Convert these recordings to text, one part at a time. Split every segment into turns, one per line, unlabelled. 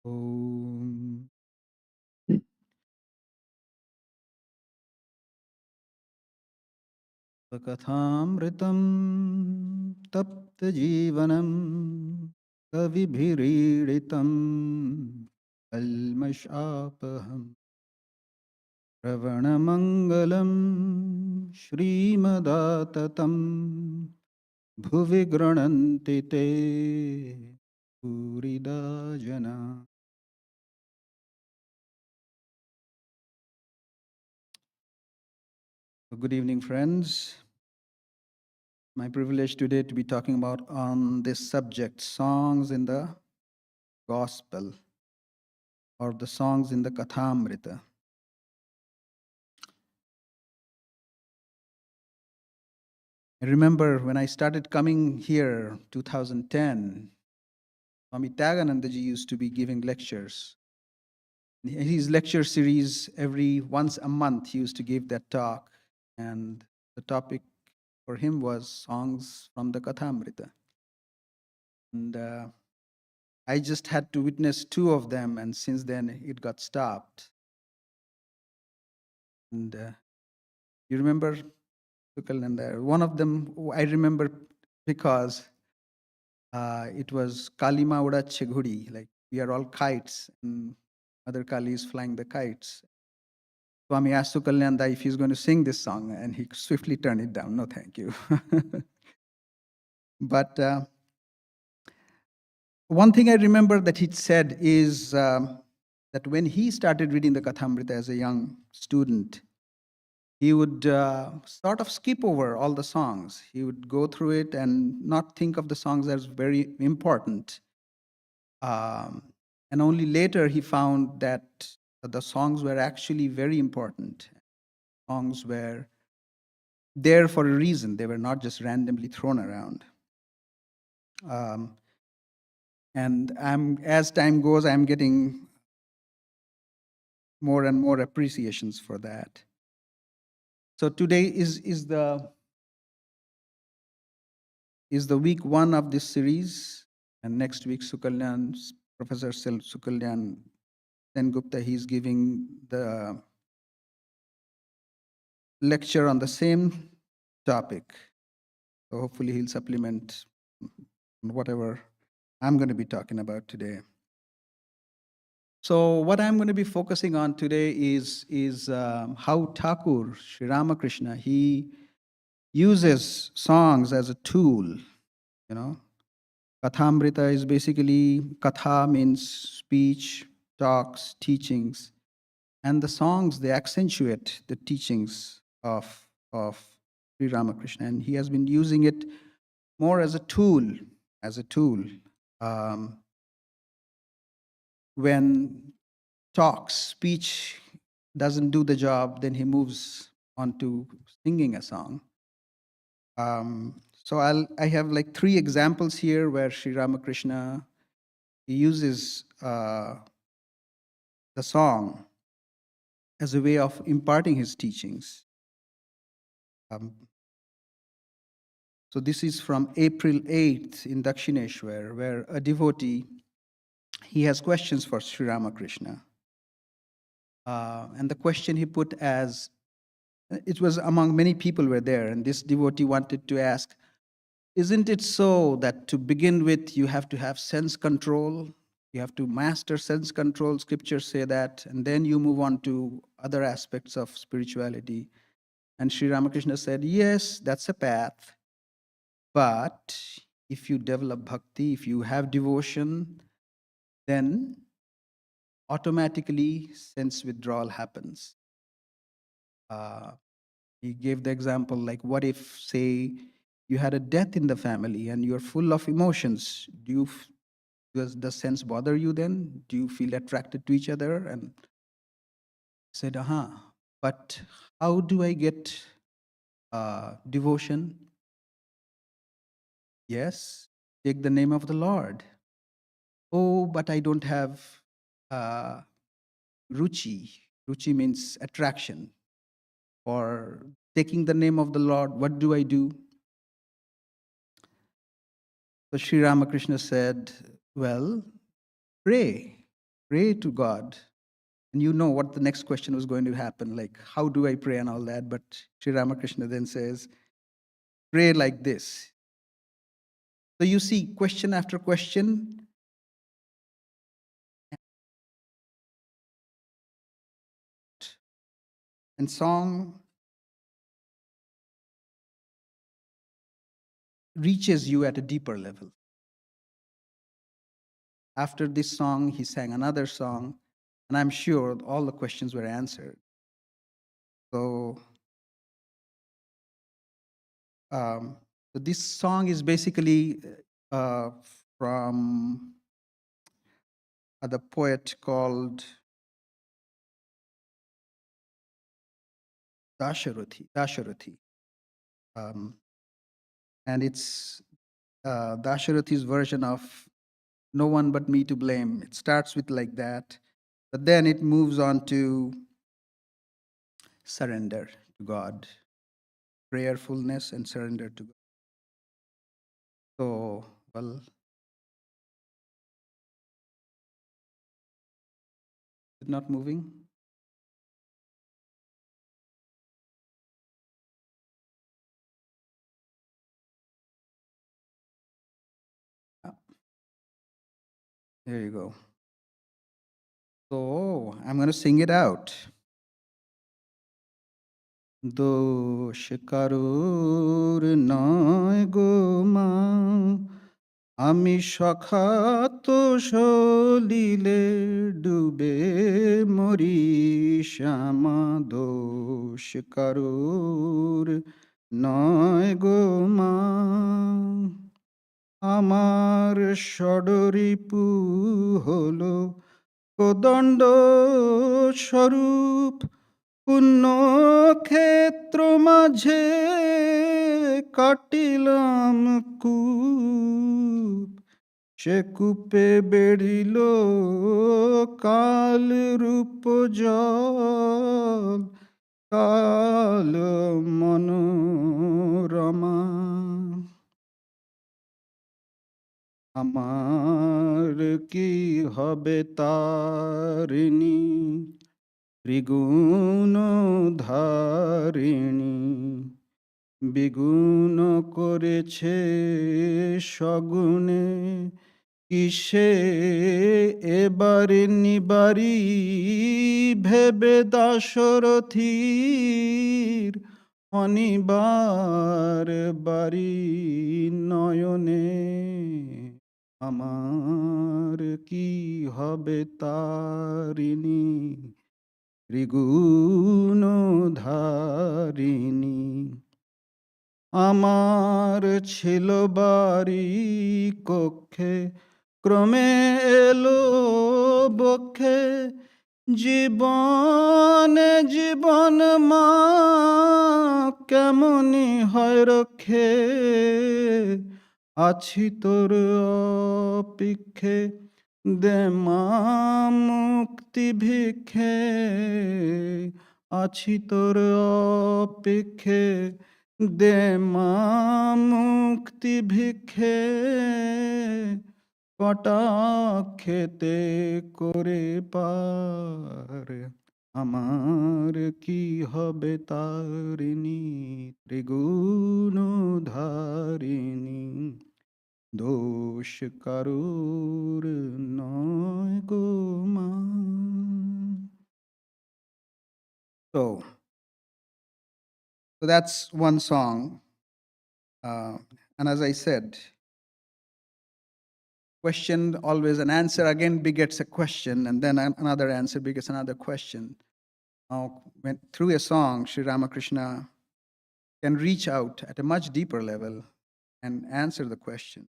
Om. Kathamritam tapta jivanam kavibhiriditam kalmashapaham Ravanamangalam Shrimadatam Bhuvi Grananti Te Purida Jana. Good evening, friends. My privilege today to be talking about on this subject, songs in the gospel or the songs in the Kathamrita. I remember when I started coming here, 2010, Swami Tyaganandaji used to be giving lectures. In his lecture series, every once a month, he used to give that talk, and the topic for him was songs from the Kathamrita. And I just had to witness two of them, and since then it got stopped. And you remember, Sukalnanda? One of them I remember because it was Kalima Uda Chegudi, like we are all kites, and Mother Kali is flying the kites. Swami asked Sukalnanda if he's going to sing this song, and he swiftly turned it down. No, thank you. But one thing I remember that he said is that when he started reading the Kathamrita as a young student, he would sort of skip over all the songs. He would go through it and not think of the songs as very important. And only later he found that the songs were actually very important. Songs were there for a reason. They were not just randomly thrown around. And as time goes, I'm getting more and more appreciations for that. So today is the week one of this series, and next week Professor Sukalyan Sengupta, he's giving the lecture on the same topic. So hopefully he'll supplement whatever I'm going to be talking about today. So what I'm going to be focusing on today is how Thakur, Sri Ramakrishna, he uses songs as a tool. You know, Kathamrita is basically, Katha means speech, talks, teachings, and the songs, they accentuate the teachings of Sri Ramakrishna, and he has been using it more as a tool, when speech doesn't do the job, then he moves on to singing a song. So I have like three examples here where Sri Ramakrishna, he uses the song as a way of imparting his teachings. So this is from April 8th in Dakshineshwar, where a devotee, he has questions for Sri Ramakrishna. And the question he put as, it was among many people were there, and this devotee wanted to ask, isn't it so that to begin with, you have to have sense control? You have to master sense control, scriptures say that, and then you move on to other aspects of spirituality. And Sri Ramakrishna said, yes, that's a path. But if you develop bhakti, if you have devotion, then automatically sense withdrawal happens. He gave the example like, what if, say, you had a death in the family and you're full of emotions? Does the sense bother you then? Do you feel attracted to each other? And said, but how do I get devotion? Yes, take the name of the Lord. Oh, but I don't have ruchi. Ruchi means attraction. For taking the name of the Lord, what do I do? So Sri Ramakrishna said, well, pray. Pray to God. And you know what the next question was going to happen, like, how do I pray and all that? But Sri Ramakrishna then says, pray like this. So you see, question after question, and song reaches you at a deeper level. After this song, he sang another song, and I'm sure all the questions were answered. So, um, so this song is basically uh, from the poet called Dasharathy. Um, and it's Dasharathi's version of No One But Me to Blame. It starts with like that, but then it moves on to surrender to God, prayerfulness and surrender to God. So, well, it's not moving. Ah, there you go. So I'm going to sing it out. দোষ কারুর নয় গো মা, আমি সখাত সলিলে ডুবে মরি শ্যামা। দোষ কারুর নয় গো মা, আমার ষড়রিপু হলো কোদণ্ড স্বরূপ। পুণ্য ক্ষেত্র মাঝে কাটিলাম কূপ, সে কূপে বেড়িল কাল রূপ জল, কাল মনোরমা। আমার কি হবে তারিণী, ত্রিগুণ ধারিণী, বিগুণ করেছে সগুণে, কিসে এবারে নিবারি ভেবে দাশরথীর অনিবার বাড়ি নয়নে। আমার কি হবে তারিণী, ত্রিগুণ ধারিণী। আমার ছিল বাড়ি কক্ষে, ক্রমে এলো বক্ষে, জীবনে জীবন মা কেমনি হয় রক্ষে। আছি তোর অপেক্ষে, দে মা মুক্তি ভিক্ষে। আছি তোর অপেক্ষে, দে মা মুক্তি ভিক্ষে। কটাক্ষেতে করে পার, আমার কি হবে তারিণী, ত্রিগুণ ধারিণী। দোষ কারুর নয় গো মা। So that's one song. And as I said, question always an answer again begets a question, and then another answer begets another question. Now, through a song, Sri Ramakrishna can reach out at a much deeper level and answer the question.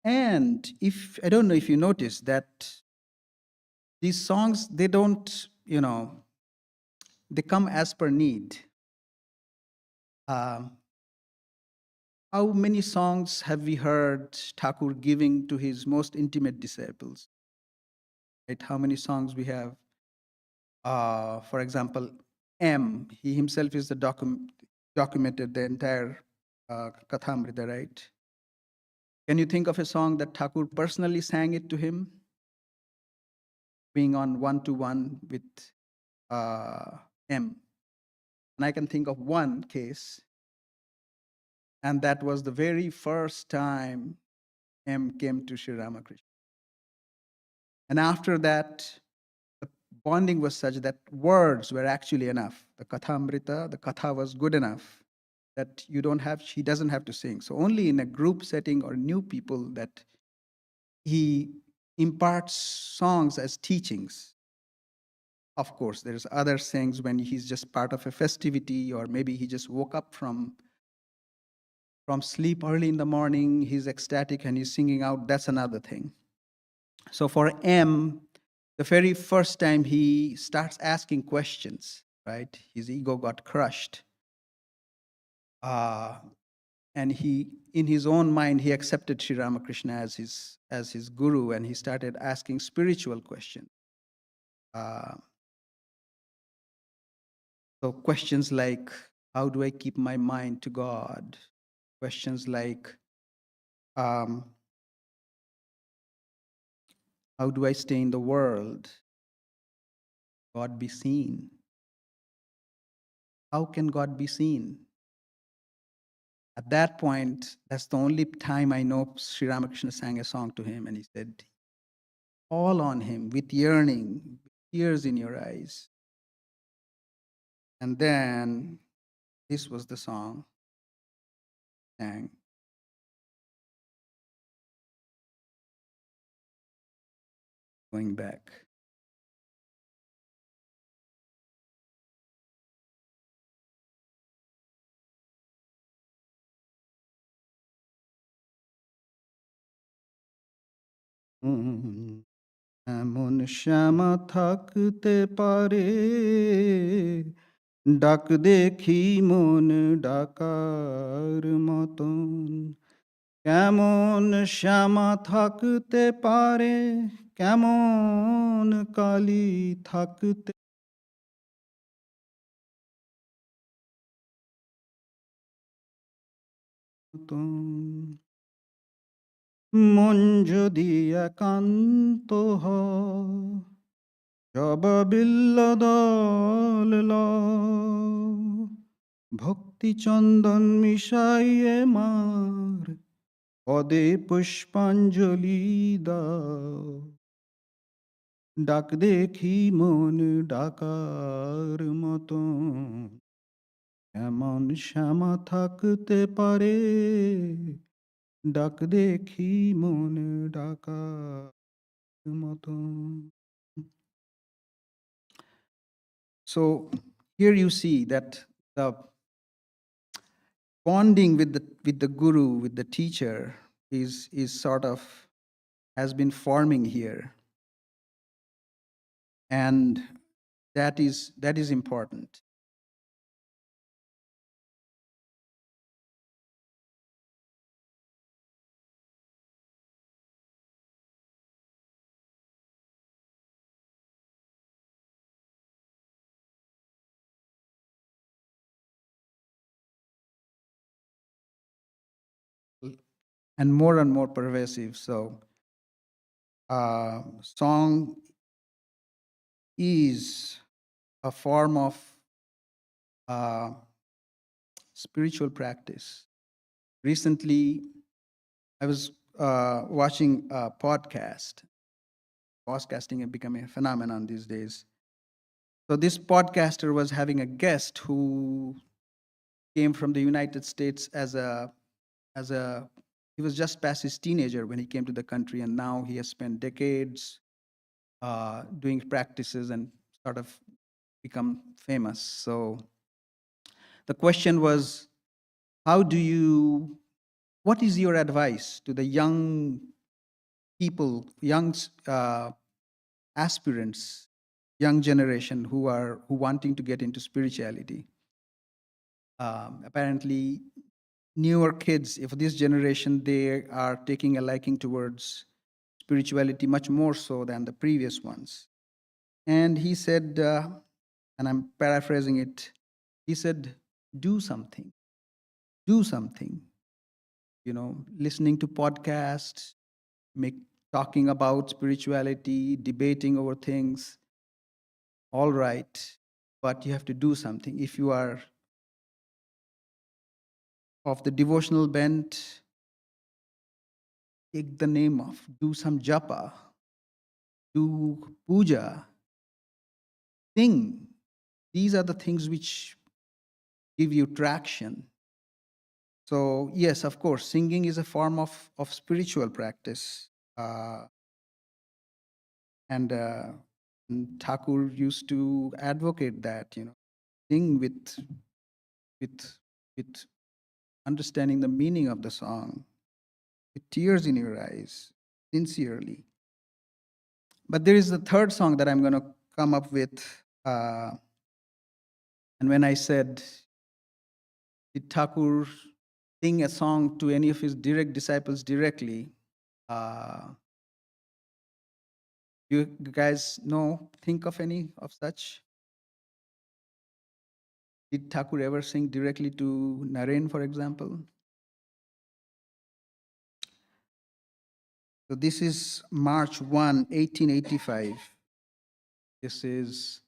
And if I don't know if you notice that these songs, they don't, they come as per need. How many songs have we heard Thakur giving to his most intimate disciples? Right? How many songs we have? For example, M, he himself is the documented the entire Kathamrita, right? Can you think of a song that Thakur personally sang it to him, being on one-to-one with M? And I can think of one case, and that was the very first time M came to Sri Ramakrishna. And after that, the bonding was such that words were actually enough. The Kathamrita, the Katha was good enough that she doesn't have to sing. So only in a group setting or new people that he imparts songs as teachings. Of course, there's other things when he's just part of a festivity, or maybe he just woke up from sleep early in the morning, he's ecstatic and he's singing out, that's another thing. So for M, the very first time he starts asking questions, right? His ego got crushed. And he, in his own mind, he accepted Sri Ramakrishna as his guru, and he started asking spiritual questions. So questions like, how do I keep my mind to God? Questions like, how do I stay in the world? God be seen. How can God be seen? At that point, that's the only time I know Sri Ramakrishna sang a song to him, and he said, all on him with yearning, tears in your eyes. And then this was the song sang. Going back. এমন শ্যামা থাকতে পারে, ডাক দেখি মন ডাকার মতন। কেমন শ্যামা থাকতে পারে, কেমন কালী থাকতে মতন। মন যদি একান্ত হয়, জবাবিল্ল দল ভক্তি চন্দন মিশাইয়ে মার পদে পুষ্পাঞ্জলি দাও। ডাক দেখি মন ডাকার মতন, এমন শ্যামা থাকতে পারে, ডাক দেখি মন ডাকার মতন। So here you see that the bonding with the guru, with the teacher, is sort of has been forming here, and that is important. And more pervasive. So song is a form of uh, spiritual practice. Recently, I was watching a podcast. Podcasting has become a phenomenon these days. So this podcaster was having a guest who came from the United States as a he was just past his teenager when he came to the country, and now he has spent decades doing practices and sort of become famous. So the question was, how do you what is your advice to the young people, young aspirants, young generation who wanting to get into spirituality? Apparently, newer kids, if this generation, they are taking a liking towards spirituality much more so than the previous ones. And he said, and I'm paraphrasing it, he said, do something, do something. listening to podcasts, make talking about spirituality, debating over things, all right, but you have to do something. If you are of the devotional bent, take the name of, do some japa, do puja, sing. These are the things which give you traction. So, yes, of course, singing is a form of spiritual practice. Uh, and Thakur used to advocate that, sing with, with understanding the meaning of the song, with tears in your eyes, sincerely. But there is a third song that I'm going to come up with. Uh, and when I said, did Thakur sing a song to any of his direct disciples directly? Uh, you guys know, think of any of such? Did Thakur ever sing directly to Naren, for example? So this is March 1, 1885. This is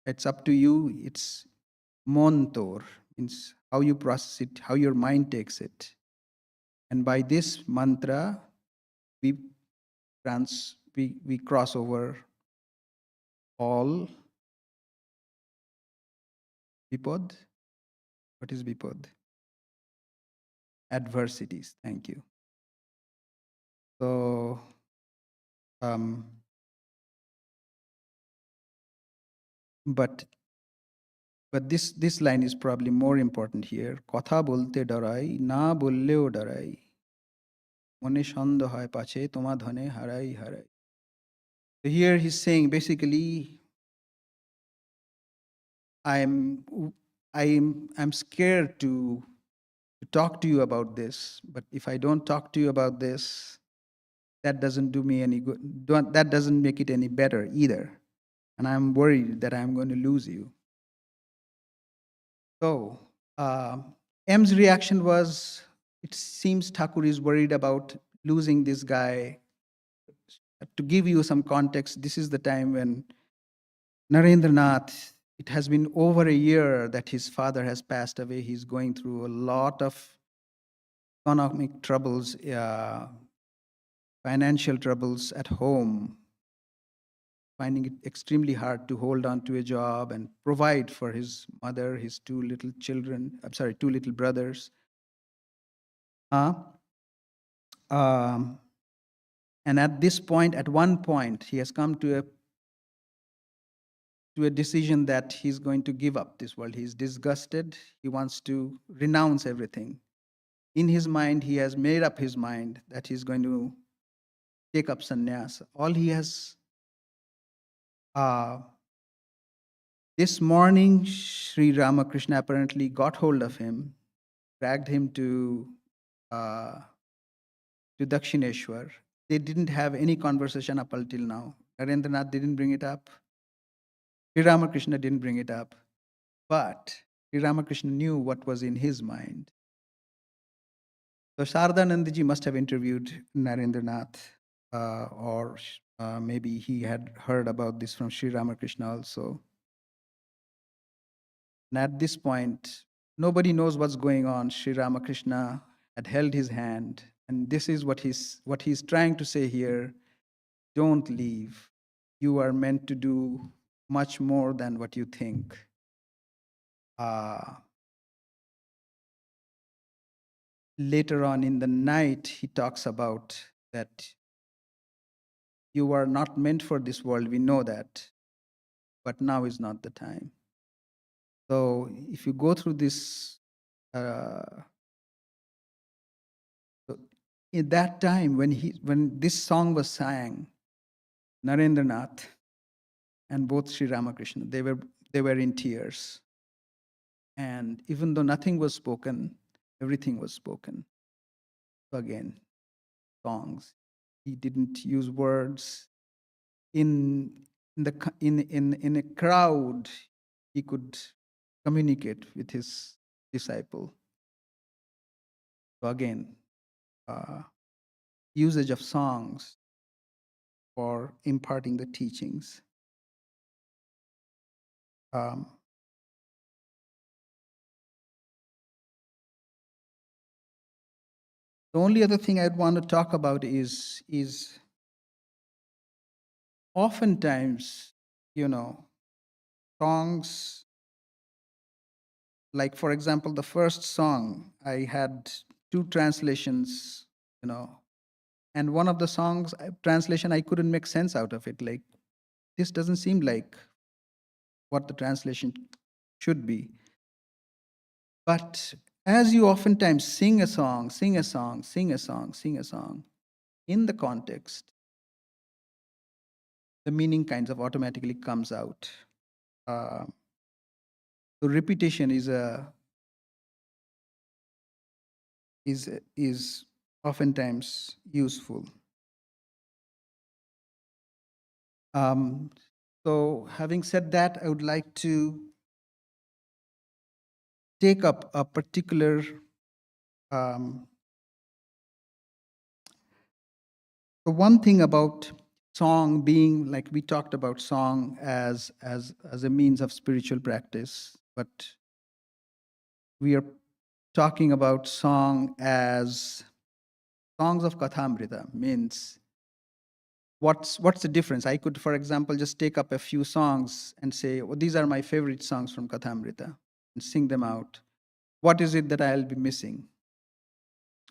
it's up to you. It's montor, means how you process it, how your mind takes it. And by this mantra, we we cross over all Bipod? What is Bipod? Adversities. Thank you. So, um, but this line is probably more important here. Kotha bolte darai, na bolleo darai. Mone shondo hoy pache toma dhane harai harai. So here he's saying basically, I'm I'm scared to talk to you about this, but if I don't talk to you about this, that doesn't do me any good. That doesn't make it any better either. And I'm worried that I'm going to lose you. So M's reaction was, it seems Thakur is worried about losing this guy. To give you some context, this is the time when Narendranath, it has been over a year that his father has passed away. He's going through a lot of economic troubles, financial troubles at home, finding it extremely hard to hold on to a job and provide for his mother, his two little children, two little brothers. Uh, um, and at one point, he has come to a decision that he's going to give up this world. He's disgusted. He wants to renounce everything. In his mind, he has made up his mind that he's going to take up sannyas. All he has, this morning, Sri Ramakrishna apparently got hold of him, dragged him uh, to Dakshineshwar. They didn't have any conversation up until now. Narendranath didn't bring it up. Sri Ramakrishna didn't bring it up. But Sri Ramakrishna knew what was in his mind. So Shardanandji must have interviewed Narendranath, or maybe he had heard about this from Sri Ramakrishna also. And at this point, nobody knows what's going on. Sri Ramakrishna had held his hand, and this is what he's trying to say here. Don't leave. You are meant to do much more than what you think. Later on in the night, he talks about that you are not meant for this world. We know that, but now is not the time. So if you go through this, so in that time when this song was sang, Narendranath and both Sri Ramakrishna, they were in tears. And even though nothing was spoken, everything was spoken. So again, songs. He didn't use words. In a crowd, he could communicate with his disciple. So again, usage of songs for imparting the teachings. The only other thing I'd want to talk about is oftentimes, songs, like for example, the first song, I had two translations, and one of the songs translation, I couldn't make sense out of it. Like, this doesn't seem like what the translation should be. But as you oftentimes sing a song, in the context, the meaning kinds of automatically comes out. So repetition is oftentimes useful. So having said that, I would like to take up a particular the one thing about song being, like we talked about song as a means of spiritual practice, but we are talking about song as songs of Kathamrita. Means what's the difference? I could, for example, just take up a few songs and say, these are my favorite songs from Kathamrita. and sing them out. What is it that I'll be missing?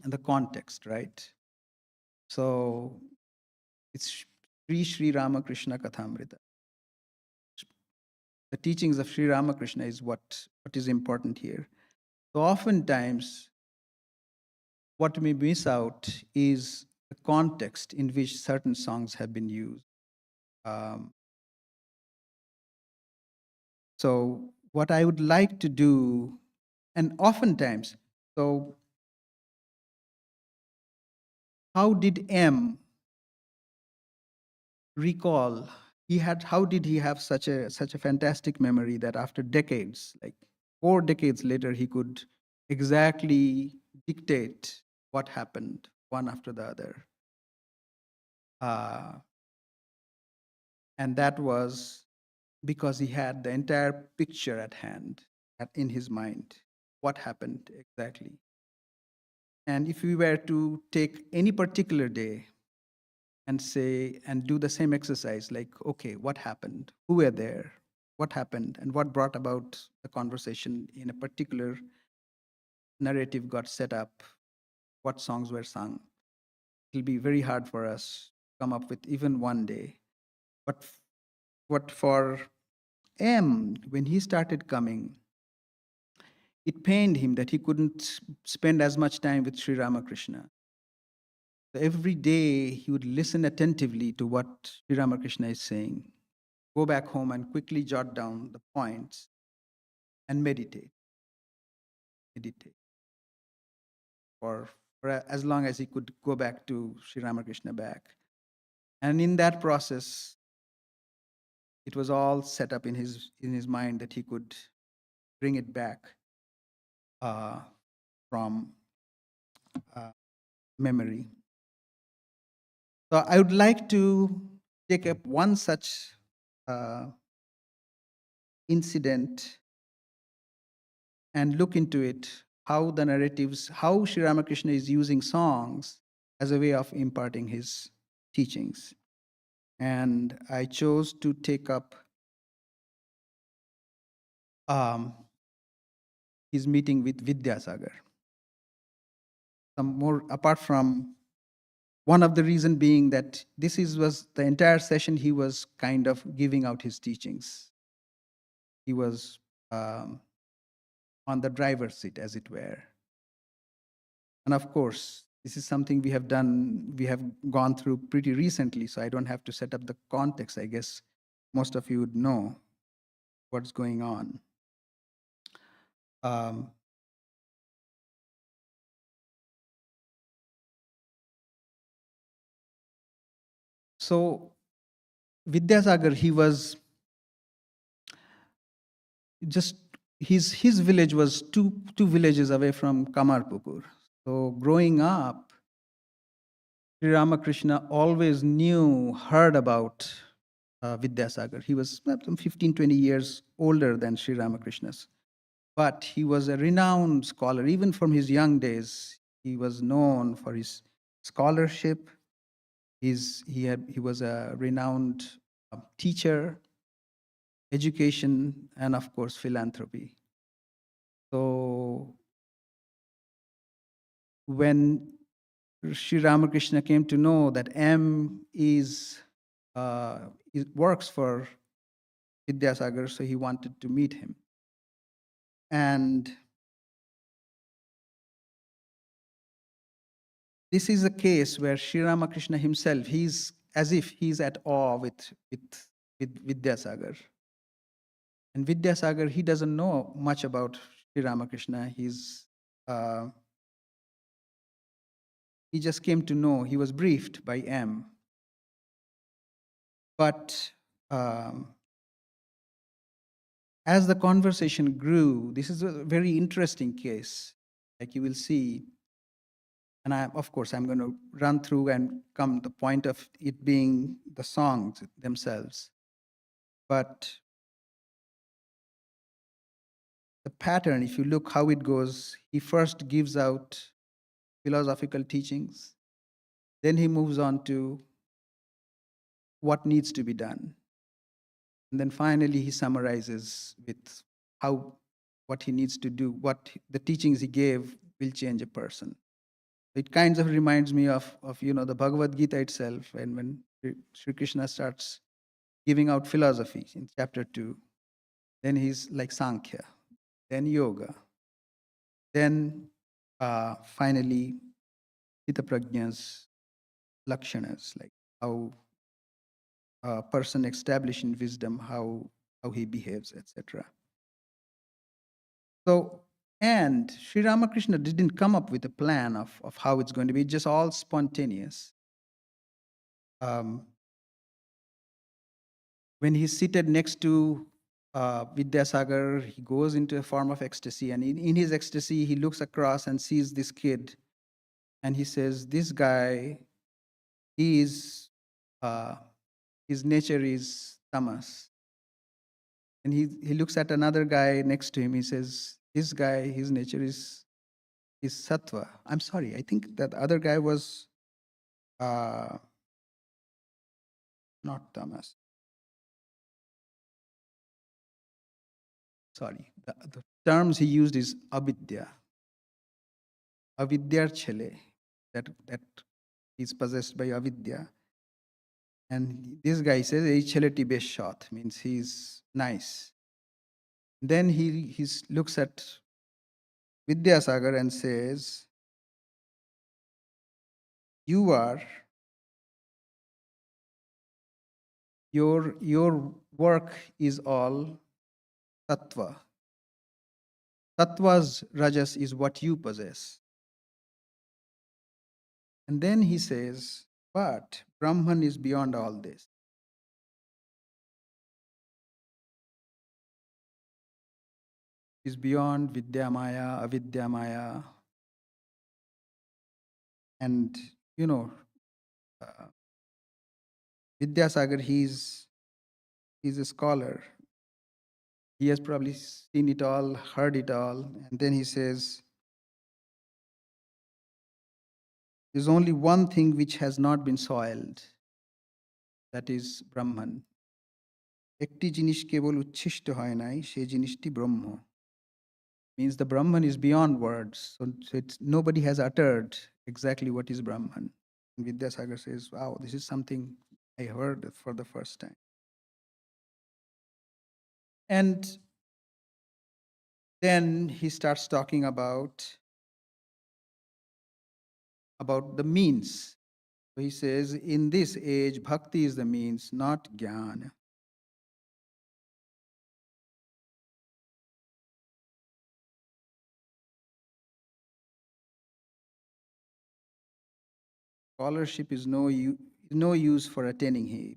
And the context, right? So it's Sri Ramakrishna Kathamrita. The teachings of Sri Ramakrishna is what is important here. So oftentimes, what we miss out is the context in which certain songs have been used. Um, so what I would like to do, and oftentimes, so how did M recall? How did he have such a fantastic memory that after decades, like 4 decades later, he could exactly dictate what happened one after the other? Uh, and that was because he had the entire picture at hand, in his mind, what happened exactly. And if we were to take any particular day and say, and do the same exercise, like, okay, what happened? Who were there? What happened? And what brought about the conversation in a particular narrative got set up? What songs were sung? It'll be very hard for us to come up with even one day. But what for M, when he started coming, it pained him that he couldn't spend as much time with Sri Ramakrishna. So every day he would listen attentively to what Sri Ramakrishna is saying, go back home and quickly jot down the points and meditate for as long as he could go back to Sri Ramakrishna back. And in that process, it was all set up in his mind that he could bring it back uh, from uh, memory. So I would like to take up one such uh, incident and look into it, how the narratives, how Sri Ramakrishna is using songs as a way of imparting his teachings. And I chose to take up um, his meeting with Vidyasagar. Some more, apart from one of the reason being that was the entire session he was kind of giving out his teachings. He was um, on the driver's seat, as it were. And of course, this is something we have gone through pretty recently, so I don't have to set up the context. I guess most of you would know what's going on. Um, so Vidyasagar, he was just his village was two villages away from Kamarpukur. So growing up, Sri Ramakrishna always heard about Vidyasagar. He was some 15, 20 years older than Sri Ramakrishna's. But he was a renowned scholar. Even from his young days, he was known for his scholarship. He was a renowned teacher, education, and of course, philanthropy. So when Sri Ramakrishna came to know that M works for Vidyasagar, so he wanted to meet him. And this is a case where Sri Ramakrishna himself, he's as if he's at awe with Vidyasagar. And Vidyasagar, he doesn't know much about Sri Ramakrishna. He just came to know, he was briefed by M. But as the conversation grew, this is a very interesting case, like you will see. And of course, I'm going to run through and come the point of it being the songs themselves. But the pattern, if you look how it goes, he first gives out philosophical teachings, then he moves on to what needs to be done. And then finally, he summarizes with how what he needs to do, the teachings he gave will change a person. It kind of reminds me of the Bhagavad Gita itself, and when Sri Krishna starts giving out philosophy in chapter 2, then he's like Sankhya, then yoga, then finally Hita Prajna's lakshanas, like how a person established in wisdom, how he behaves, etc. So, and Sri Ramakrishna didn't come up with a plan of how it's going to be, just all spontaneous. Um, when he's seated next to Vidyasagar, he goes into a form of ecstasy, and in his ecstasy, he looks across and sees this kid, and he says, "This guy, he is, uh, his nature is tamas." And he looks at another guy next to him. He says, "This guy, his nature is sattva." I'm sorry, I think that other guy was uh, not tamas. Sorry, the terms he used is avidya. Avidyar chele, that he's possessed by avidya. And this guy says, "Ei cheleti besh shot," means he's nice. Then he looks at Vidyasagar and says, "You are, your work is all tattva. Tattva's rajas is what you possess." And then he says, "But Brahman is beyond all this. Is beyond Vidya Maya, Avidya Maya." And, you know, uh, Vidyasagar, he's a scholar. He has probably seen it all, heard it all. And then he says, "There's only one thing which has not been soiled, that is Brahman. একটি জিনিস কেবল উচ্ছিষ্ট হয় নাই, সেই জিনিসটি ব্রহ্ম." Means the Brahman is beyond words. So nobody has uttered exactly what is Brahman. And Vidyasagar says, "Wow, this is something I heard for the first time." And then he starts talking about the means. So he says, in this age, bhakti is the means, not jnana. Scholarship is no use for attaining him.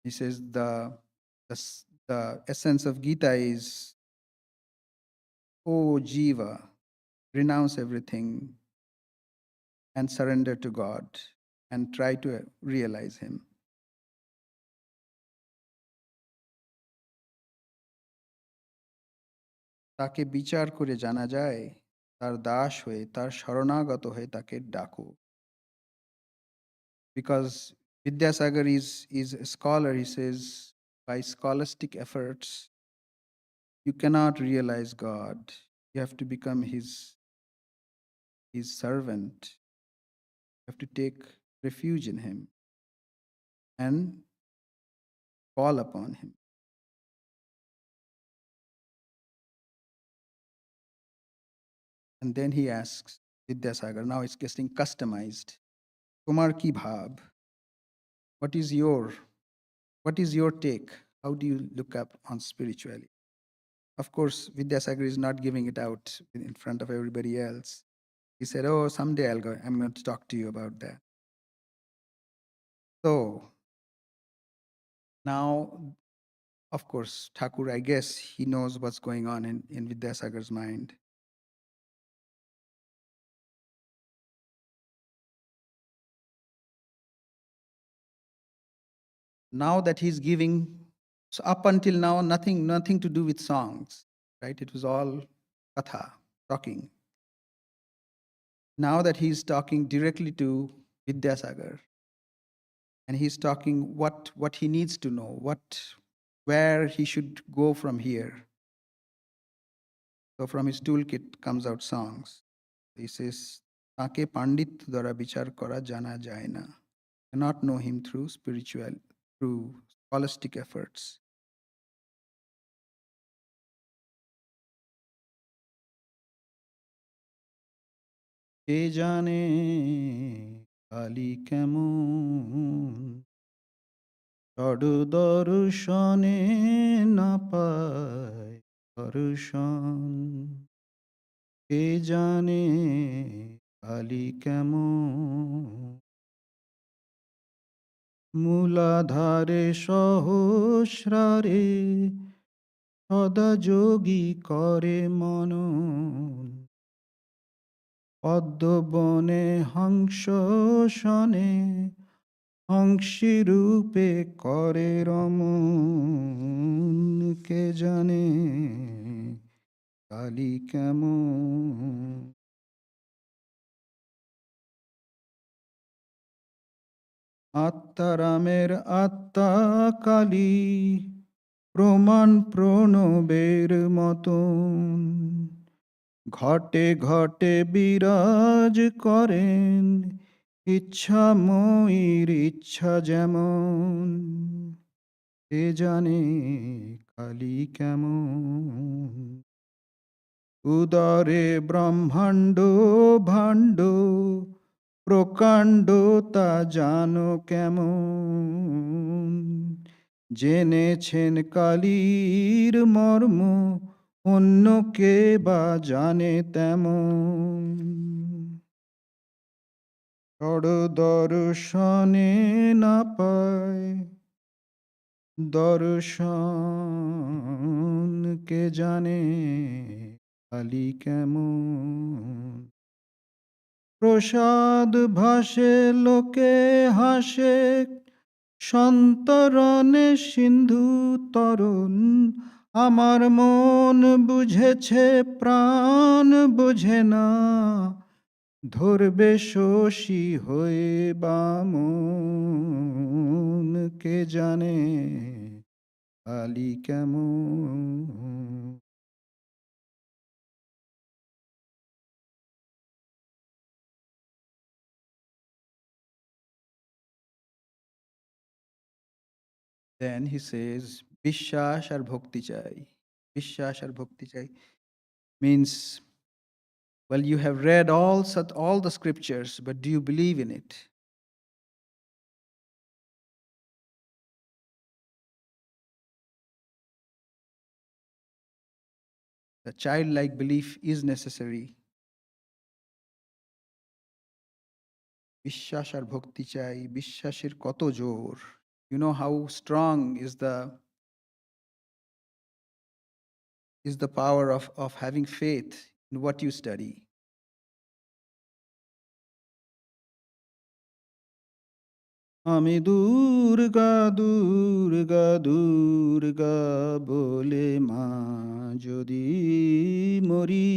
He says the essence of Gita is, "Oh Jiva, renounce everything and surrender to God and try to realize Him." তাকে বিচার করে জানা যায়, তার দাস হয়ে, তার শরণাগত হয়ে তাকে ডাকো. Because Vidyasagar is a scholar, he says, by scholastic efforts, you cannot realize God. You have to become his servant. You have to take refuge in him and call upon him. And then he asks Vidyasagar, now it's getting customized. Kumar ki bhav? What is your take? How do you look up on spirituality? Of course, Vidyasagar is not giving it out in front of everybody else. He said, "Oh, someday I'm going to talk to you about that." So now, of course, Thakur, I guess he knows what's going on in Vidyasagar's mind. Now that he's giving, so up until now, nothing to do with songs, right? It was all katha, talking. Now that he's talking directly to Vidyasagar, and he's talking what he needs to know, where he should go from here. So from his toolkit comes out songs. He says, "Take pandit dwara bichar kora jana jay na." Cannot know him through scholastic efforts. কে জানে কালি কেমন চড় দর্শনে না পায় দর্শন কে জানে কালি কেমন মূলাধারে সহস্রারে সদা যোগী করে মনন পদ্মবনে হংস শনে হংসী রূপে করে রমণ কে জানে কালি কেমন আত্মারামের আত্মা কালী প্রমাণ প্রণবের মতন ঘটে ঘটে বিরাজ করেন ইচ্ছাময়ীর ইচ্ছা যেমন কে জানে কালি কেমন উদরে ব্রহ্মাণ্ড ভাণ্ড প্রকাণ্ড তা জানো কেমন জেনেছেন কালীর মর্ম অন্য কে বা জানে তেমন জড় দর্শনে না পায় দর্শন কে জানে কালি কেমন প্রসাদ ভাসে লোকে হাসে সন্তরণে সিন্ধু তরুণ আমার মন বুঝেছে প্রাণ বোঝে না ধরবে শশী হয়ে বামন কে জানে কালি কেমন Then he says, বিশ্বাস আর ভক্তি চাই বিশ্বাস আর ভক্তি চাই means, well, you have read all the scriptures, but do you believe in it? The childlike belief is necessary. বিশ্বাস আর ভক্তি চাই বিশ্বাসের কত জোর you know how strong is the power of having faith in what you study. আমি দুর্গা দুর্গা দুর্গা বলে মা যদি মরি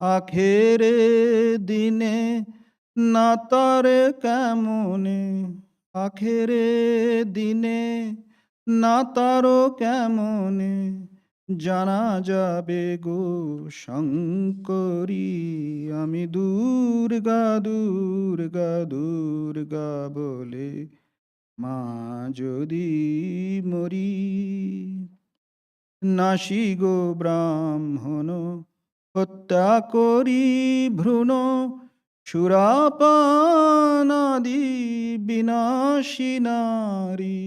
আখেরে দিনে না তারে কেমনে আখেরে দিনে না তারো কেমনে জানা যাবে গো শঙ্করী আমি দুর্গা দুর্গা দুর্গা বলে মা যদি মরি নাসি গো ব্রাহ্মণ হত্যা করি ভ্রূণ সুরাপানাদি বিনাশী নারী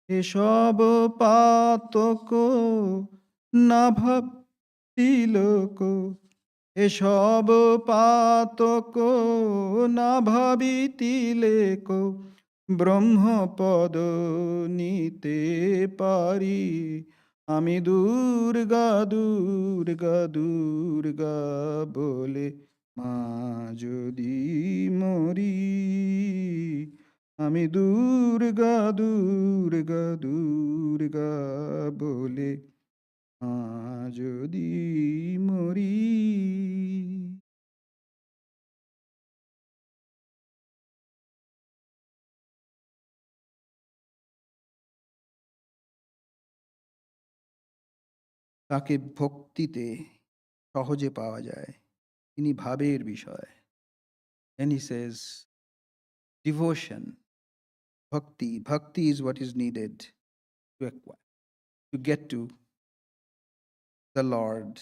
এসব পাতক না ভাবতি লোক এসব পাতক না ভাবিতি লেক ব্রহ্মপদ নিতে পারি আমি দুর্গা দুর্গা দুর্গা বলে মা যদি মরি আমি দুর্গা দুর্গা দুর্গা বলে মা যদি মরি তাকে ভক্তিতে সহজে পাওয়া যায়। তিনি ভাবের বিষয়। Then he says, devotion, bhakti. Bhakti is what is needed to acquire, to get to the Lord.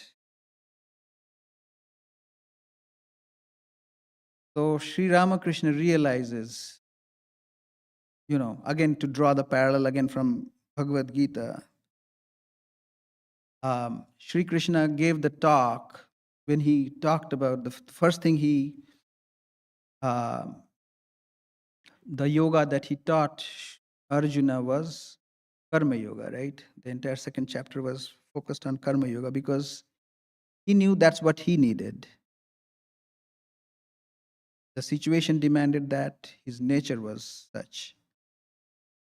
So Sri Ramakrishna realizes, again to draw the parallel again from Bhagavad Gita, Sri Krishna gave the talk when he talked about the first thing uh, the yoga that he taught Arjuna was Karma Yoga, right? The entire second chapter was focused on Karma Yoga because he knew that's what he needed. The situation demanded that, his nature was such.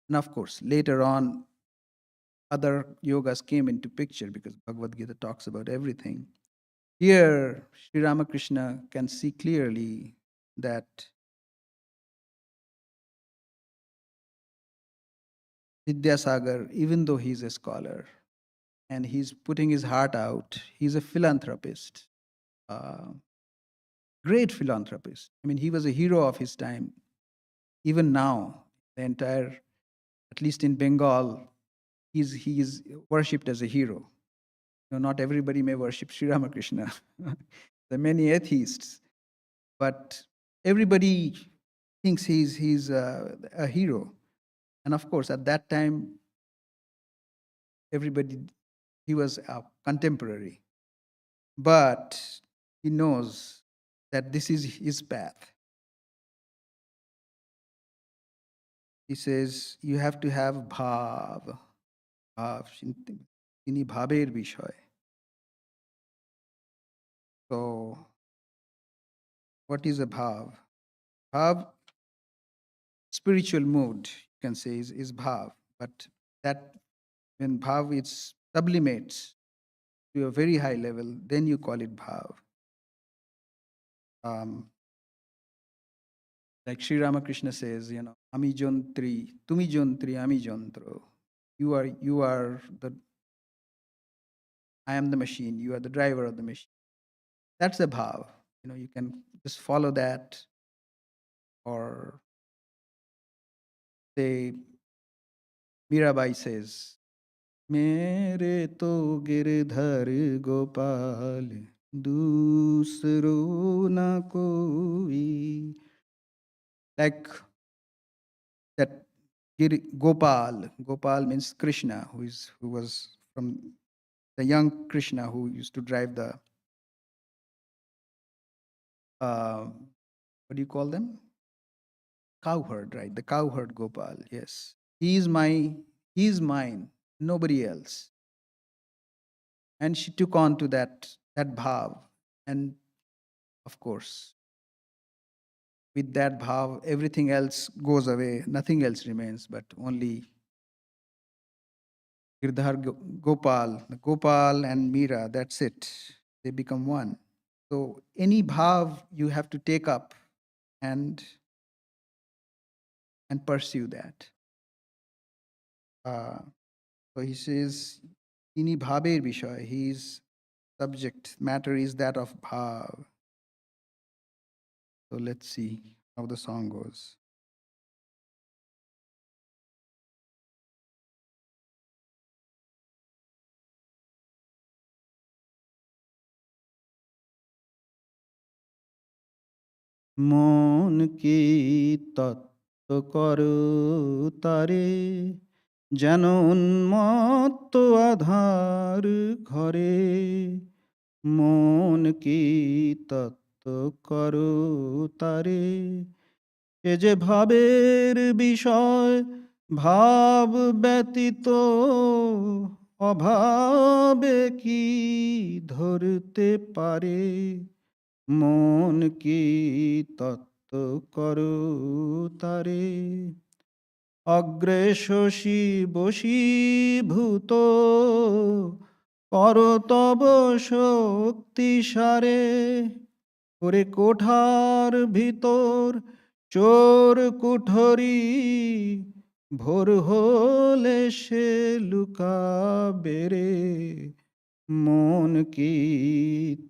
And of course, later on, other yogas came into picture because Bhagavad Gita talks about everything. Here, Sri Ramakrishna can see clearly that Vidyasagar, even though he's a scholar and he's putting his heart out, he's a philanthropist, uh, great philanthropist. I mean, he was a hero of his time. Even now, the entire, at least in Bengal, he is worshipped as a hero. Not everybody may worship Sri Ramakrishna. There are many atheists, but everybody thinks he's a hero. And of course, at that time, everybody, he was a contemporary. But he knows that this is his path. He says, you have to have bhav. Bhav, তিনি ভাবের বিষয়. So, what is a bhav? Bhav, spiritual mood, you can say, is bhav. But that when bhav is sublimates to a very high level, then you call it bhav. Like Sri Ramakrishna says, Ami jontri, tumi jontri, ami jontro. You are the, I am the machine, you are the driver of the machine. That's a bhav. You can just follow that, or say, Mirabai says, Mere to girdhar gopal, dusro na koi. Like that Gopal means Krishna, who was from the young Krishna who used to drive the what do you call them? Cowherd, right? The cowherd Gopal, yes. He is mine, nobody else. And she took on to that bhav. And of course, with that bhav, everything else goes away, nothing else remains, but only Girdhar Gopal and Meera, that's it. They become one. So any bhav you have to take up and pursue that. So he says, Ini bhaber vishay, his subject matter is that of bhav. So let's see how the song goes. মন কি তত্ত্ব করো তারে, যেন উন্মত্ত আধার ঘরে। মন কি তত্ত্ব করো তারে, এ যে ভাবের বিষয়, ভাব ব্যতীত অভাবে কি ধরতে পারে। মন কি তত্ত্ব করো তারে, অগ্রেশী বশীভূত কর তব শক্তি সারে। ওরে কোঠার ভিতর চোর কুঠরি, ভোর হলে সে লুকাবে রে। মন কি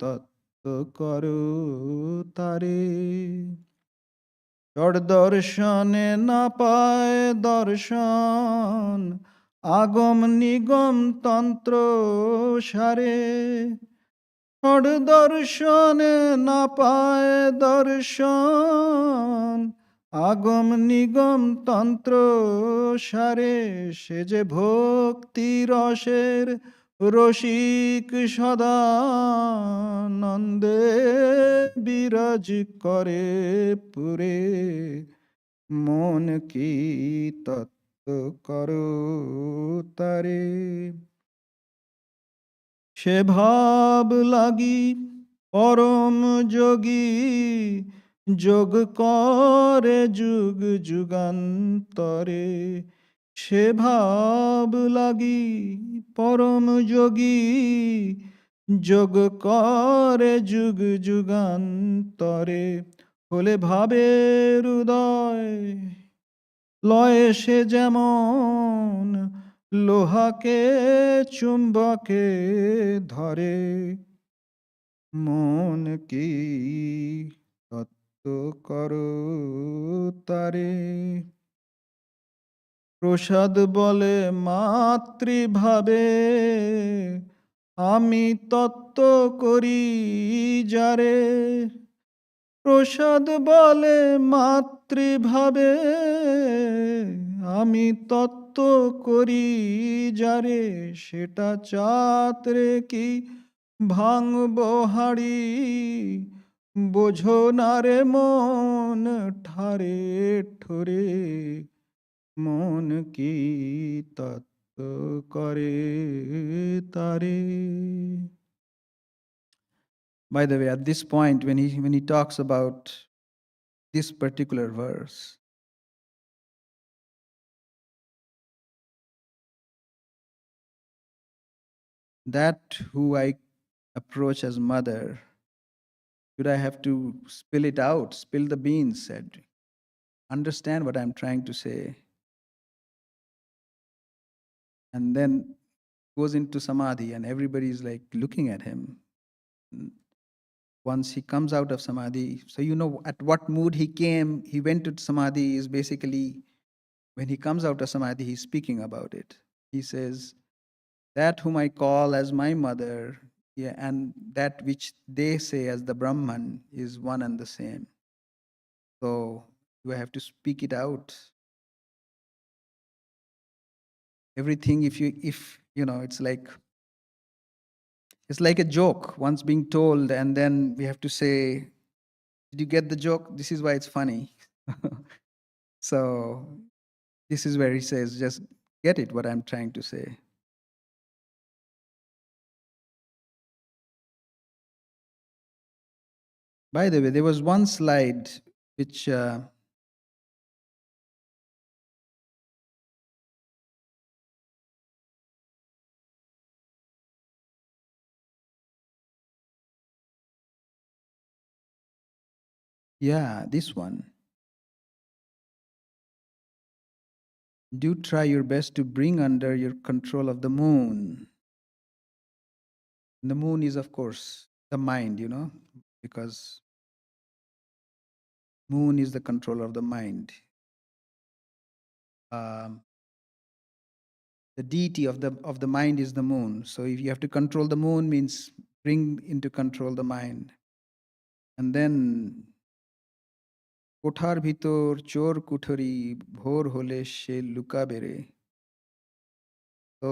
তত্ত্ব করো তারে, চর দর্শনে না পায় দর্শন, আগম নিগম তন্ত্র সারে, চর দর্শনে না পায় দর্শন, আগম নিগম তন্ত্র সারে, সে যে ভক্তি রসের রসিক সদানন্দে বিরাজ করে পুরে, মন কি তত্ত্ব করো তারে, সে ভাব লাগি পরম যোগী, যোগ করে যুগ যুগান্তরে, সে ভাব লাগি পরম যোগী, যোগ করে যুগ যুগান্তরে, হলে ভাবের উদয় লয়ে সে যেমন লোহাকে চুম্বকে ধরে, মন কি তত্ত্ব করো তারে, প্রসাদ বলে মাতৃভাবে, আমি তত্ত্ব করি যারে, প্রসাদ বলে মাতৃভাবে, আমি তত্ত্ব করি যারে, সেটা চাত্রে কি ভাঙব হাড়ি, বোঝো না রে মন ঠারে ঠোরে, মন কি তত্ত্ব করে তারে. By the way, at this point, when he talks about this particular verse, that who I approach as mother, should I have to spill it out, spill the beans, said, understand what I'm trying to say, and then goes into samadhi, and everybody is like looking at him. Once he comes out of samadhi, so you know at what mood he came, he went to samadhi is basically when he comes out of samadhi, he's speaking about it. He says, that whom I call as my mother, yeah, and that which they say as the Brahman is one and the same. So do I have to speak it out? Everything, if you know, it's like a joke once being told, and then we have to say, did you get the joke? This is why it's funny. So this is where he says, just get it, what I'm trying to say. By the way, there was one slide which, yeah, this one. Do try your best to bring under your control of the moon. And the moon is, of course, the mind, because moon is the controller of the mind. Um, the deity of the mind is the moon. So if you have to control the moon, means bring into control the mind. And then কোঠার ভিতর চোর কুঠরি ভোর হলে সে লুকাবে রে. So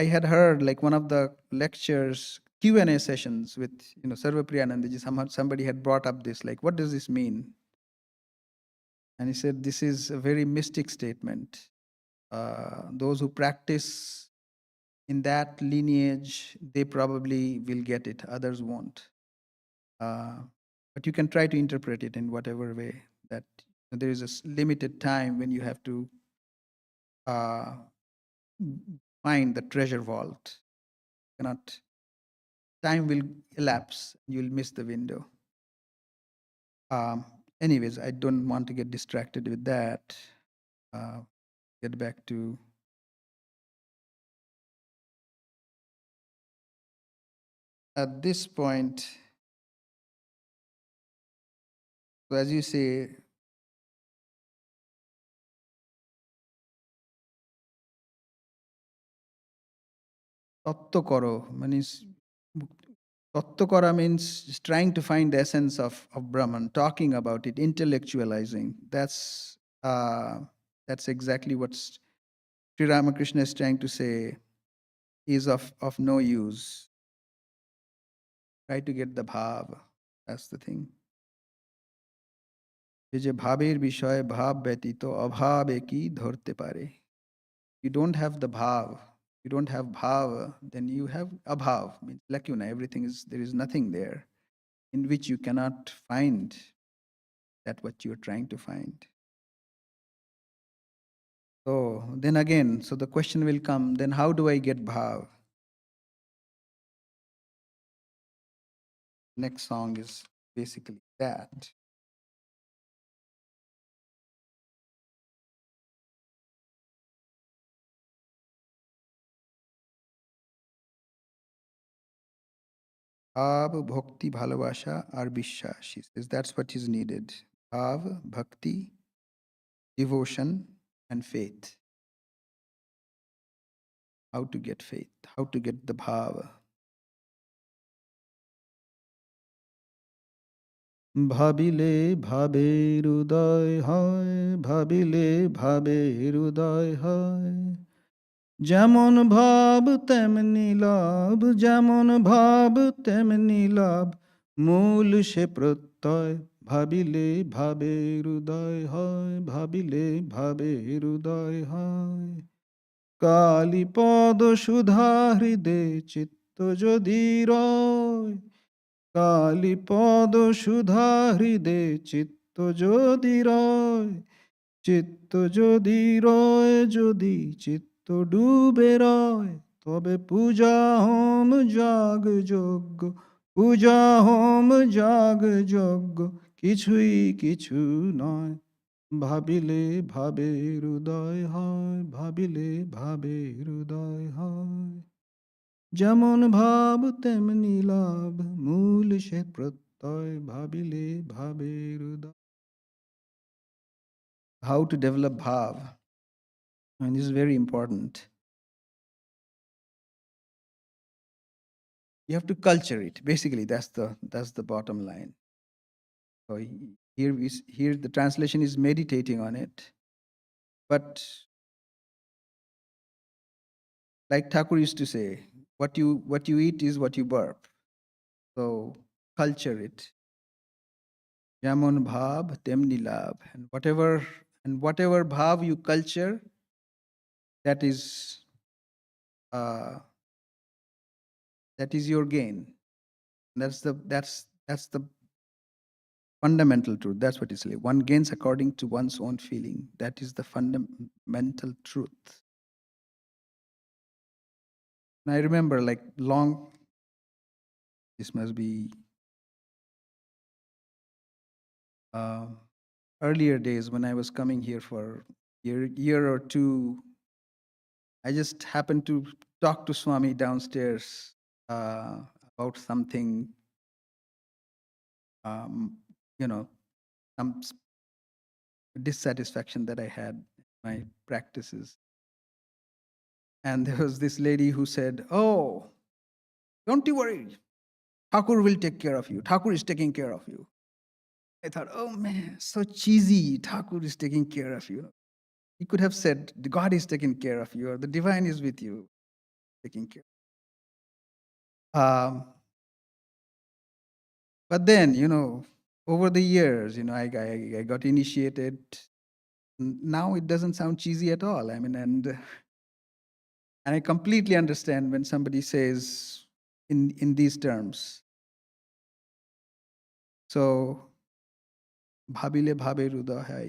I had heard like one of the lectures Q&A sessions with Sarvapriyanandaji. Somebody had brought up this, like, what does this mean? And he said this is a very mystic statement. Those who practice in that lineage, they probably will get it. Others won't. But you can try to interpret it in whatever way. That there is a limited time when you have to uh, find the treasure vault. Cannot. Time will elapse. You'll miss the window. Anyways, I don't want to get distracted with that. Get back to At this point, so as you say, তত্ত্ব করো, means তত্ত্ব করা means just trying to find the essence of Brahman, talking about it, intellectualizing. That's exactly what Sri Ramakrishna is trying to say is of no use. Try to get the bhav. That's the thing. এই যে ভাবের বিষয় ভাব ব্যতীত অভাব একই ধরতে পারে। You don't have the bhav, you don't have bhava, then you have abhav, means lacuna. Everything is, there is nothing there in which you cannot find that what you're trying to find. So then again, so the question will come, then how do I get bhav? Next song is basically that. Bhav, bhakti, bhalabasha, আর বিশ্বাস. He says that's what is needed. Bhav, bhakti, devotion, and faith. How to get faith? How to get the bhav? ভাবিলে ভাবের উদয় হয়, ভাবিলে ভাবের উদয় হয়, যেমন ভাব তেমনি লাভ, যেমন ভাব তেমনি লাভ, মূল সে প্রত্যয়, ভাবিলে ভাবের উদয় হয়, ভাবিলে ভাবের উদয় হয়। কালীপদ সুধা হৃদে চিত্ত যদি রয়, কালীপদ সুধা হৃদে চিত্ত যদি রয়, চিত্ত যদি রয়, যদি চিত্ত ডুবে রয়, তবে পূজা হোম যাগ যজ্ঞ, পূজা হোম যাগ যজ্ঞ কিছুই কিছু নয়। ভাবিলে ভাবের উদয় হয়, ভাবিলে ভাবের উদয় হয়, যেমন ভাব তেমনি লাভ, মূল সে প্রত্যয়, ভাবিলে ভাবের উদয়। How to develop bhav? And this is very important. You have to culture it. Basically, that's the bottom line. So here the translation is meditating on it, but like Thakur used to say, what you eat is what you burp. So culture it. যেমন ভাব তেমনি লাভ, and whatever bhav you culture, that is uh, that is your gain. That's the fundamental truth. That's what it's like. One gains according to one's own feeling. That is the fundamental truth. And I remember, like, this must be uh, earlier days when I was coming here for year or two. I just happened to talk to Swami downstairs uh, about something, um, you know, some dissatisfaction that I had in my practices. And there was this lady who said, "Oh, don't you worry. Thakur will take care of you. Thakur is taking care of you." I thought, oh man, so cheesy. Thakur is taking care of you. He could have said, the God is taking care of you, or the divine is with you, taking care. Um, but then, over the years, I got initiated. Now it doesn't sound cheesy at all. I mean, and I completely understand when somebody says in these terms. So bhabile bhabe ruda hai,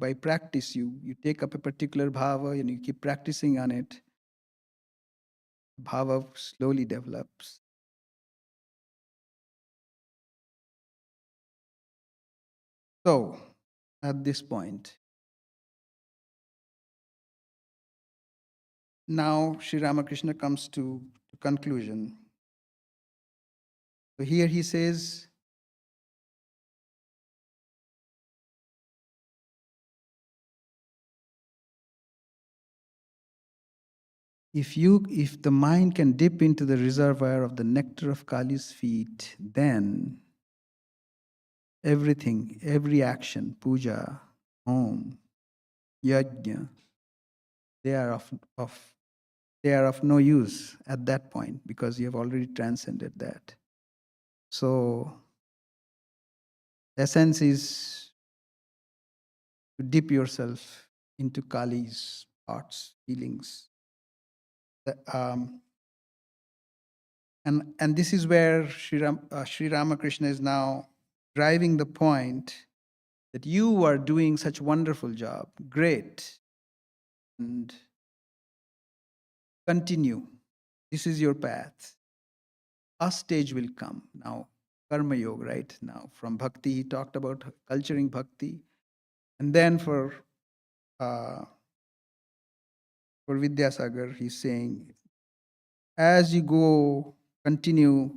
by practice, you take up a particular bhava and you keep practicing on it. Bhava slowly develops. So at this point, now Sri Ramakrishna comes to conclusion. So here he says, if the mind can dip into the reservoir of the nectar of Kali's feet, then everything, every action, puja, home, yajna, they are of they are of no use at that point because you have already transcended that. So the essence is to dip yourself into Kali's thoughts, feelings. Um, and this is where Sri Ramakrishna is now driving the point that you are doing such wonderful job, great, and continue. This is your path. A stage will come now. Karma yoga, right now from bhakti, he talked about culturing bhakti, and then uh, for Vidyasagar, he's saying as you go, continue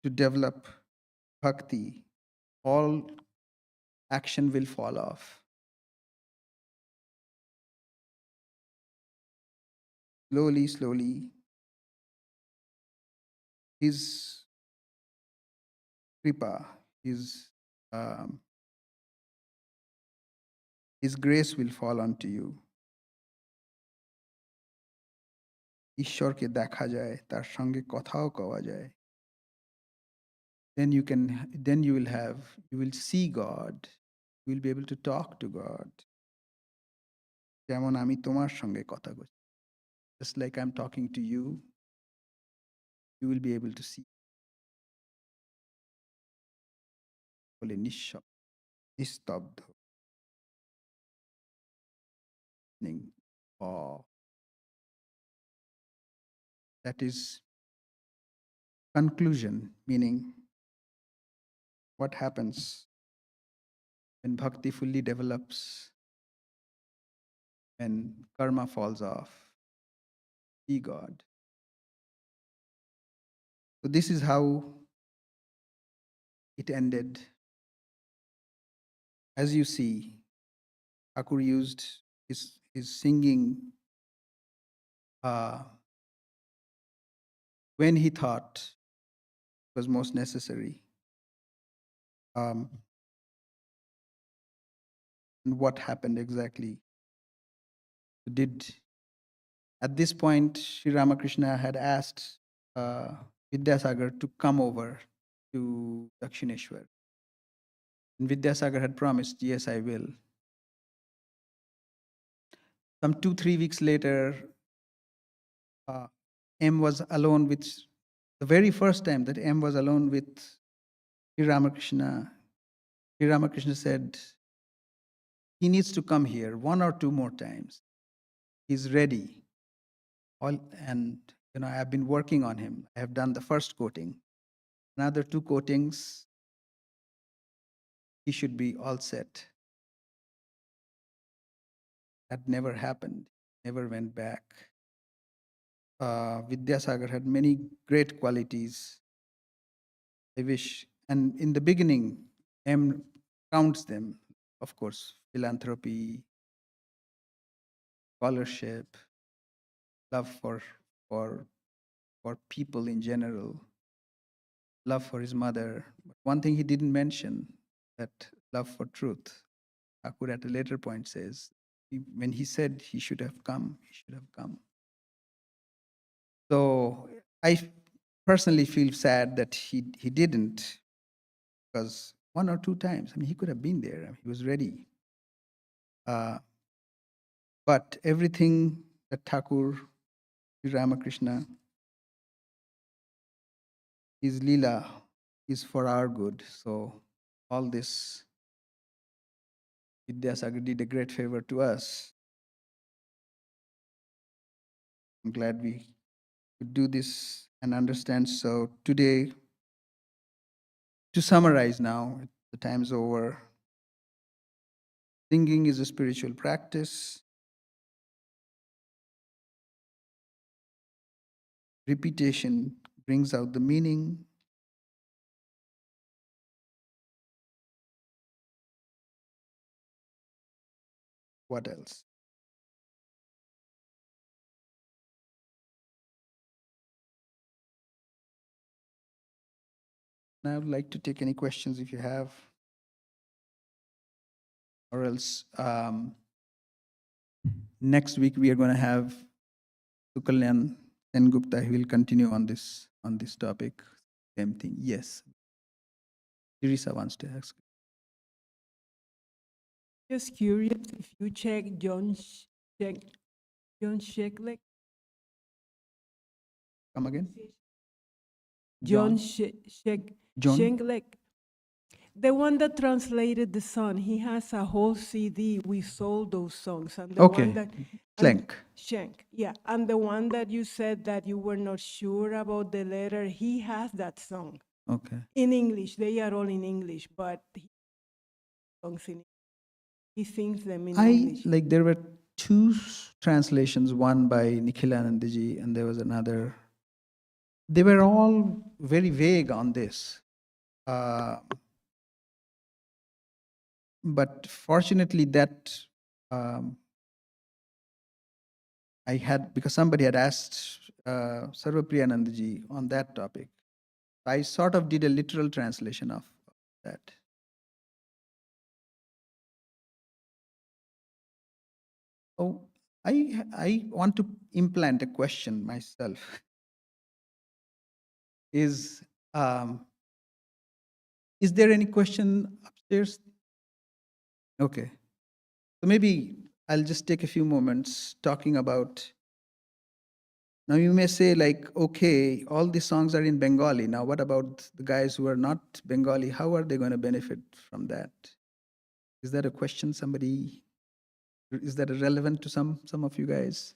to develop bhakti, all action will fall off. Slowly, slowly, his kripa, his um, his grace will fall onto you. ঈশ্বরকে দেখা যায়, তার সঙ্গে কথাও কওয়া যায়। Then you will see God. You will be able to talk to God. যেমন আমি তোমার সঙ্গে কথা বলছি। Just like I'm talking to you, you will be able to see. বলে নিস্তব্ধ, awe. That is conclusion, meaning what happens when bhakti fully develops, when karma falls off, see God. So this is how it ended. As you see, Thakur used his singing when he thought it was most necessary. And what happened exactly? Did At this point, Sri Ramakrishna had asked Vidyasagar to come over to Dakshineshwar. And Vidyasagar had promised, yes, I will. Some 2-3 weeks later, M was alone with, the very first time that M was alone with Sri Ramakrishna said, he needs to come here 1 or 2 more times. He's ready. And I've been working on him. I have done the first coating. Another 2 coatings, he should be all set. That never happened, never went back. Vidyasagar had many great qualities. I wish, and in the beginning, M counts them, of course, philanthropy, scholarship, love for people in general, love for his mother. But one thing he didn't mention, that love for truth. Thakur at a later point says, when he said he should have come, he should have come. So I personally feel sad that he didn't, because 1 or 2 times, I mean, he could have been there. I mean, he was ready. But everything that Thakur, Sri Ramakrishna, his Leela is for our good. So all this, Vidyasagar did a great favor to us. I'm glad we could do this and understand. So today, to summarize now, the time's over. Singing is a spiritual practice. Repetition brings out the meaning. What else? And I would like to take any questions if you have, or else next week we are going to have Sukalyan Gupta. He will continue on this topic. Same thing. Yes, Teresa wants to ask.
Just curious if you check John Sheklek,
Come again.
John
John. John.
Sheklek, the one that translated the Son. He has a whole CD with all those songs, and the one
Okay.
that
Clenk.
Schenk, yeah, and the one that you said that you were not sure about the letter. He has that song
Okay.
in English. They are all in English, but he sings them in English.
Like there were two translations, one by Nikhilanandaji and there was another. They were all very vague on this. But fortunately that I had, because somebody had asked Sarvapriyanandaji on that topic. I sort of did a literal translation of that. Oh, I want to implant a question myself. Is there any question upstairs? Okay. So maybe I'll just take a few moments talking about. Now you may say, like, okay, all these songs are in Bengali. Now what about the guys who are not Bengali? How are they going to benefit from that? Is that a question somebody, is that relevant to some of you guys?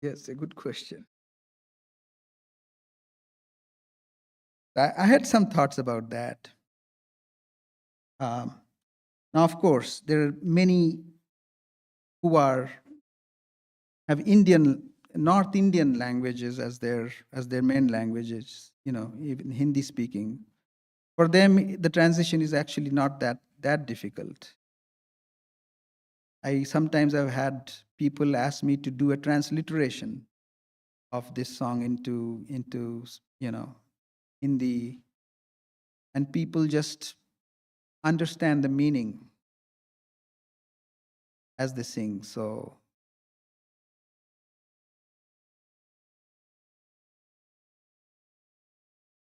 Yes, a good question. I had some thoughts about that. Now, of course, there are many who have North Indian languages as their main languages. Even Hindi speaking. For them, the transition is actually not that difficult. I sometimes have had people ask me to do a transliteration of this song into Hindi, and people just understand the meaning as they sing. So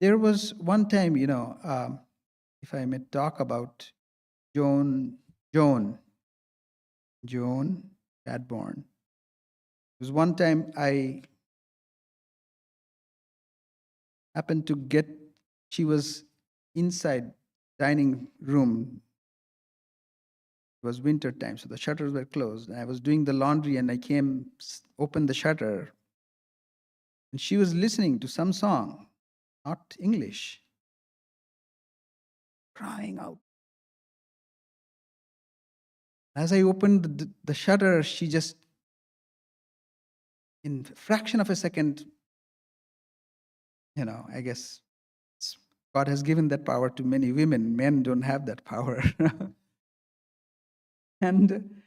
there was one time, if I may talk about Joan Joan Chadbourne. There was one time I happened to get. She was inside dining room. It was winter time, so the shutters were closed. And I was doing the laundry, and I came, opened the shutter, and she was listening to some song, not English, crying out. As I opened the shutter, she just, in a fraction of a second, I guess God has given that power to many women. Men don't have that power. And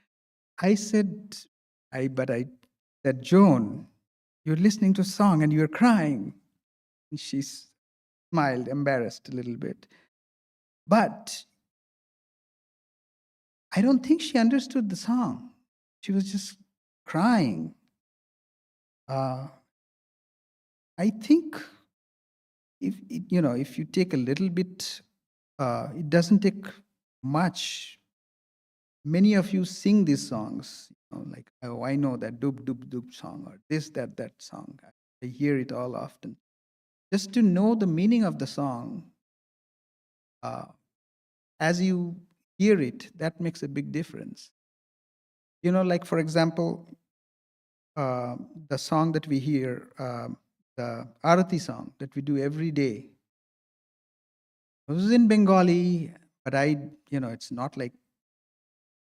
I said, but I said, Joan, you're listening to a song and you're crying. And she smiled, embarrassed a little bit. But I don't think she understood the song. She was just crying. I think if you take a little bit, it doesn't take much. Many of you sing these songs, like, oh, I know that doop doop doop song, or this that song. I hear it all often. Just to know the meaning of the song, as you hear it, that makes a big difference. Like for example, the song that we hear, the Arati song that we do every day. It was in Bengali, but it's not like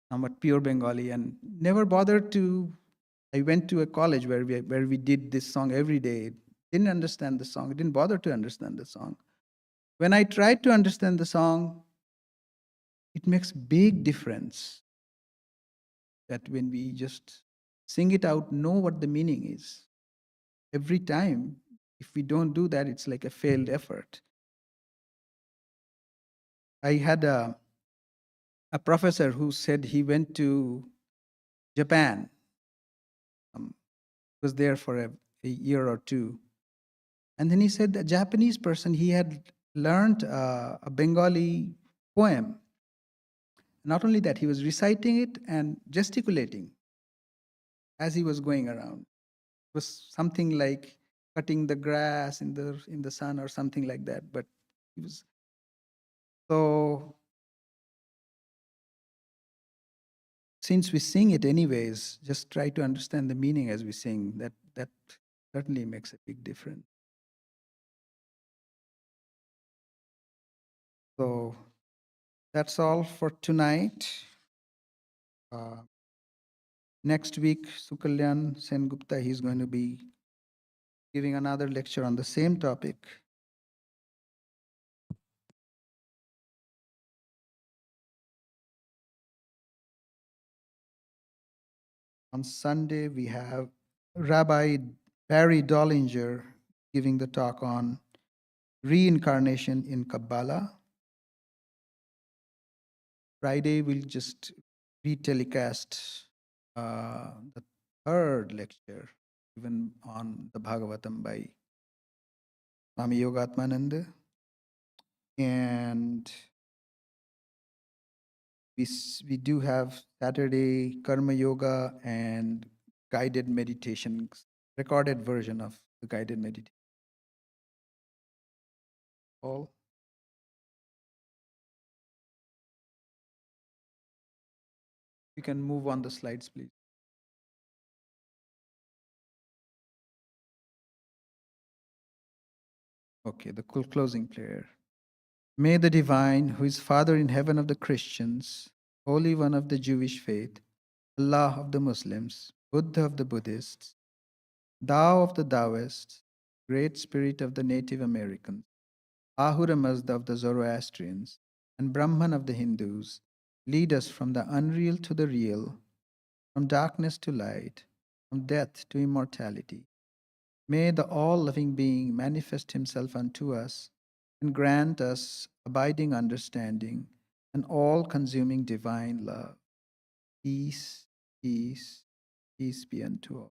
somewhat pure Bengali, and never bothered to. I went to a college where we did this song every day. Didn't understand the song. Didn't bother to understand the song. When I tried to understand the song, it makes big difference. that when we just sing it out, know what the meaning is. Every time, if we don't do that, it's like a failed effort. I had a professor who said he went to Japan, um, was there for a year or two. And then he said the Japanese person, he had learned a Bengali poem. Not only that, he was reciting it and gesticulating as he was going around. It was something like cutting the grass in the sun or something like that. But he was so, since we sing it anyways, just try to understand the meaning as we sing. That certainly makes a big difference. So that's all for tonight. Uh, Next week, Sukalyan Sengupta, he's going to be giving another lecture on the same topic. On Sunday, we have Rabbi Barry Dollinger giving the talk on reincarnation in Kabbalah. Friday, we'll just retelecast the third lecture given on the Bhagavatam by Swami Yogatmananda. And we do have Saturday Karma Yoga and guided meditation, recorded version of the guided meditation. All. You can move on the slides, please. Okay, the closing prayer. May the divine, who is Father in heaven of the Christians, Holy One of the Jewish faith, Allah of the Muslims, Buddha of the Buddhists, Tao of the Taoists, Great Spirit of the Native Americans, Ahura Mazda of the Zoroastrians, and Brahman of the Hindus, lead us from the unreal to the real, from darkness to light, from death to immortality. May the all-loving being manifest himself unto us and grant us abiding understanding and all-consuming divine love. Peace, peace, peace be unto all.